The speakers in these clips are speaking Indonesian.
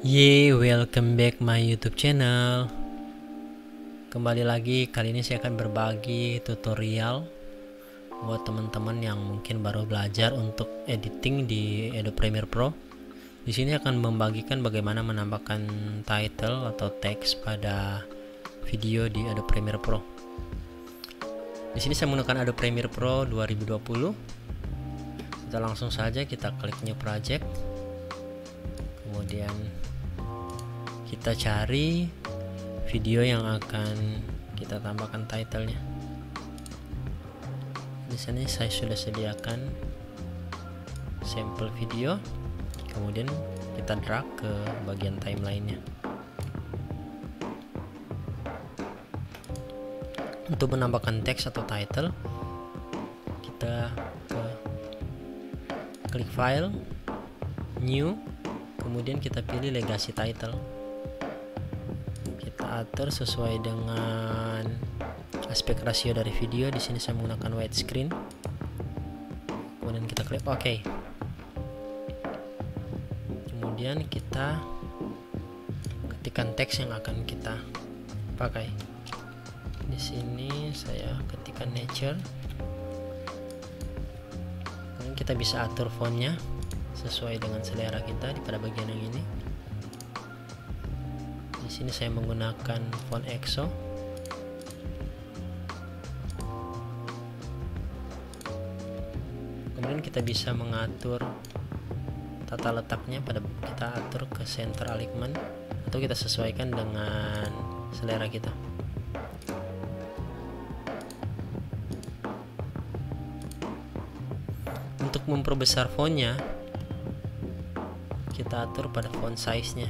Welcome back my YouTube channel. Kembali lagi, kali ini saya akan berbagi tutorial buat teman-teman yang mungkin baru belajar untuk editing di Adobe Premiere Pro. Di sini akan membagikan bagaimana menambahkan title atau teks pada video di Adobe Premiere Pro. Di sini saya menggunakan Adobe Premiere Pro 2020. Kita langsung saja kita klik New Project. Kemudian kita cari video yang akan kita tambahkan titlenya. Di sini saya sudah sediakan sampel video, kemudian kita drag ke bagian timelinenya. Untuk menambahkan teks atau title, kita klik file, new, kemudian kita pilih legacy title. Kita atur sesuai dengan aspek rasio dari video. Di sini saya menggunakan widescreen. Kemudian kita klik OK. Kemudian kita ketikkan teks yang akan kita pakai. Di sini saya ketikkan nature. Kemudian kita bisa atur fontnya sesuai dengan selera kita pada bagian yang ini. Di sini saya menggunakan font EXO. Kemudian kita bisa mengatur tata letaknya, kita atur ke center alignment atau kita sesuaikan dengan selera kita. Untuk memperbesar fontnya, kita atur pada font size-nya.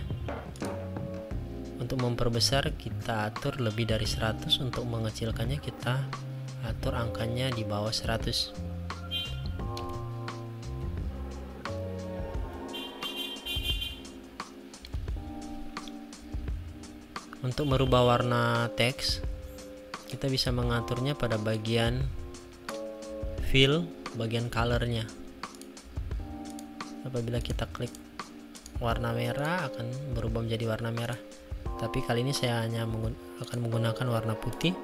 Untuk memperbesar kita atur lebih dari 100, untuk mengecilkannya kita atur angkanya di bawah 100. Untuk merubah warna teks, kita bisa mengaturnya pada bagian fill, bagian colornya. Apabila kita klik warna merah, akan berubah menjadi warna merah, tapi kali ini saya hanya akan menggunakan warna putih.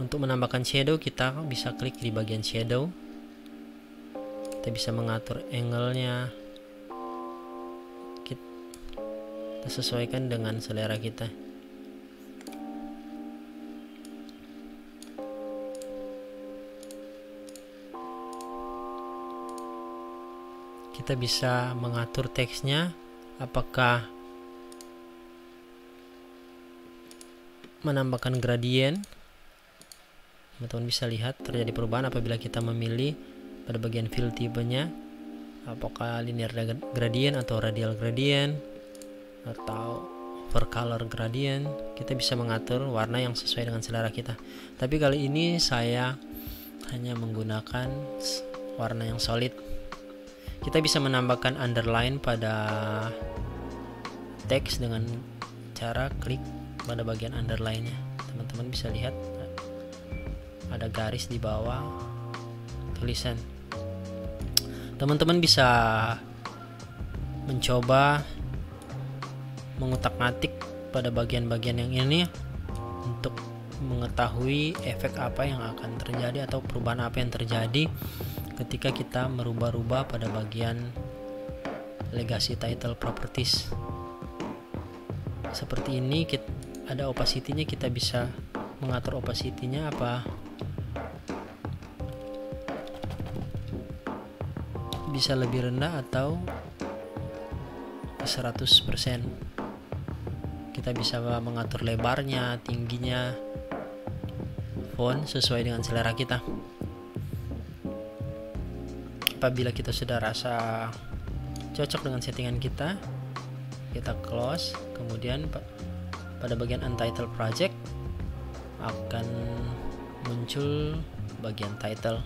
Untuk menambahkan shadow, kita bisa klik di bagian shadow. Kita bisa mengatur angle-nya, kita sesuaikan dengan selera kita. Kita bisa mengatur teksnya, apakah menambahkan gradien. Teman-teman bisa lihat terjadi perubahan apabila kita memilih pada bagian fill tipenya, apakah linear gradient atau radial gradient atau per color gradient. Kita bisa mengatur warna yang sesuai dengan selera kita, tapi kali ini saya hanya menggunakan warna yang solid. Kita bisa menambahkan underline pada teks dengan cara klik pada bagian underline-nya. Teman-teman bisa lihat ada garis di bawah tulisan. Teman-teman bisa mencoba mengutak-ngatik pada bagian-bagian yang ini untuk mengetahui efek apa yang akan terjadi atau perubahan apa yang terjadi ketika kita merubah-rubah pada bagian legacy title properties. Seperti ini, ada opacity-nya, kita bisa mengatur opacity-nya apa, bisa lebih rendah atau 100%. Kita bisa mengatur lebarnya, tingginya, font sesuai dengan selera kita. Apabila kita sudah rasa cocok dengan settingan kita, kita close. Kemudian pada bagian untitled project akan muncul bagian title.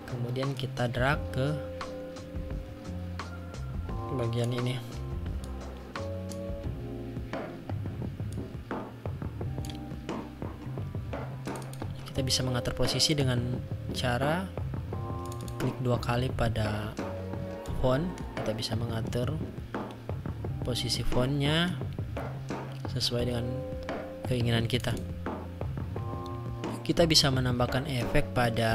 Kemudian kita drag ke bagian ini. Kita bisa mengatur posisi dengan cara klik 2 kali pada font. Kita bisa mengatur posisi fontnya sesuai dengan keinginan kita. Kita bisa menambahkan efek pada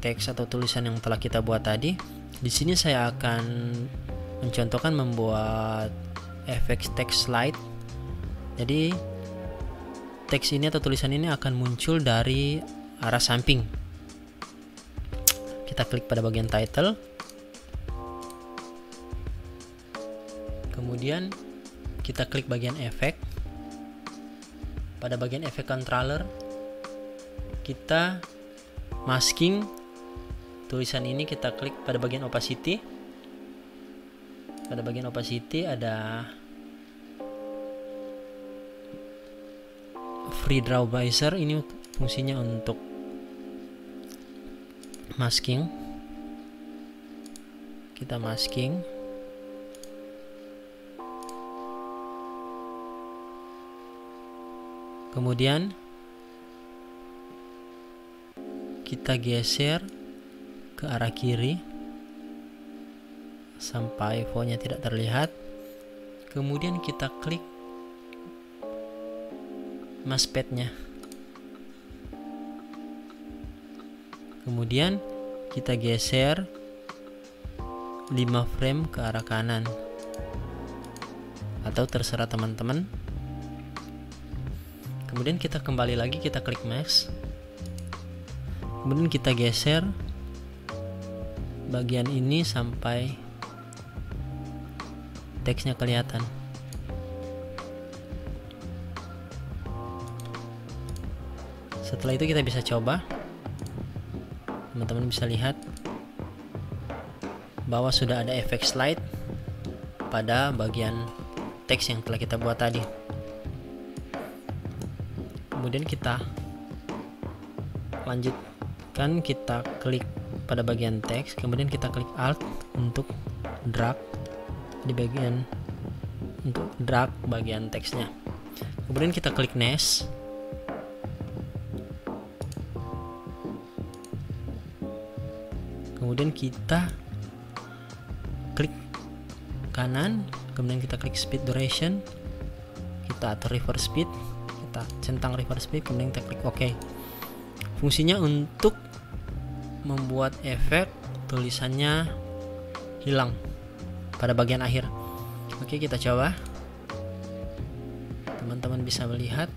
teks atau tulisan yang telah kita buat tadi. Di sini saya akan mencontohkan membuat efek text slide. Jadi teks ini atau tulisan ini akan muncul dari arah samping. Kita klik pada bagian title, kemudian kita klik bagian efek. Pada bagian efek controller kita masking tulisan ini, kita klik pada bagian opacity. Pada bagian opacity ada free draw visor, ini fungsinya untuk masking. Kita masking. Kemudian kita geser ke arah kiri sampai fontnya tidak terlihat. Kemudian kita klik mousepadnya. Kemudian kita geser 5 frame ke arah kanan, atau terserah teman-teman. Kemudian kita kembali lagi, kita klik max. Kemudian kita geser bagian ini sampai teksnya kelihatan. Setelah itu kita bisa coba. Teman-teman bisa lihat bahwa sudah ada efek slide pada bagian teks yang telah kita buat tadi. Kemudian kita lanjutkan, kita klik pada bagian teks, kemudian kita klik Alt untuk drag di bagian, untuk drag bagian teksnya. Kemudian kita klik Next. Kemudian kita klik kanan, kemudian kita klik speed duration, kita atur reverse speed, kita centang reverse speed, kemudian kita klik OK. Fungsinya untuk membuat efek tulisannya hilang pada bagian akhir. Oke, kita coba. Teman-teman bisa melihat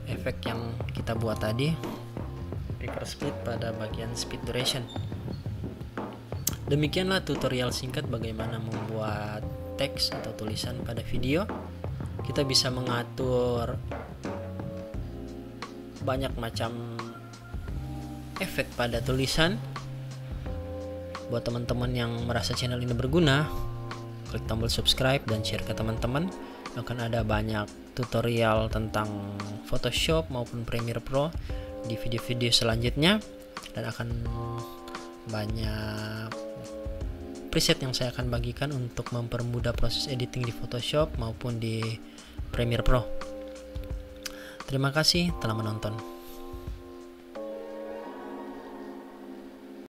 efek yang kita buat tadi, reverse speed pada bagian speed duration. Demikianlah tutorial singkat bagaimana membuat teks atau tulisan pada video. Kita bisa mengatur banyak macam efek pada tulisan. Buat teman-teman yang merasa channel ini berguna, klik tombol subscribe dan share ke teman-teman. Akan ada banyak tutorial tentang Photoshop maupun Premiere Pro di video-video selanjutnya, dan akan banyak preset yang saya akan bagikan untuk mempermudah proses editing di Photoshop maupun di Premiere Pro. Terima kasih telah menonton.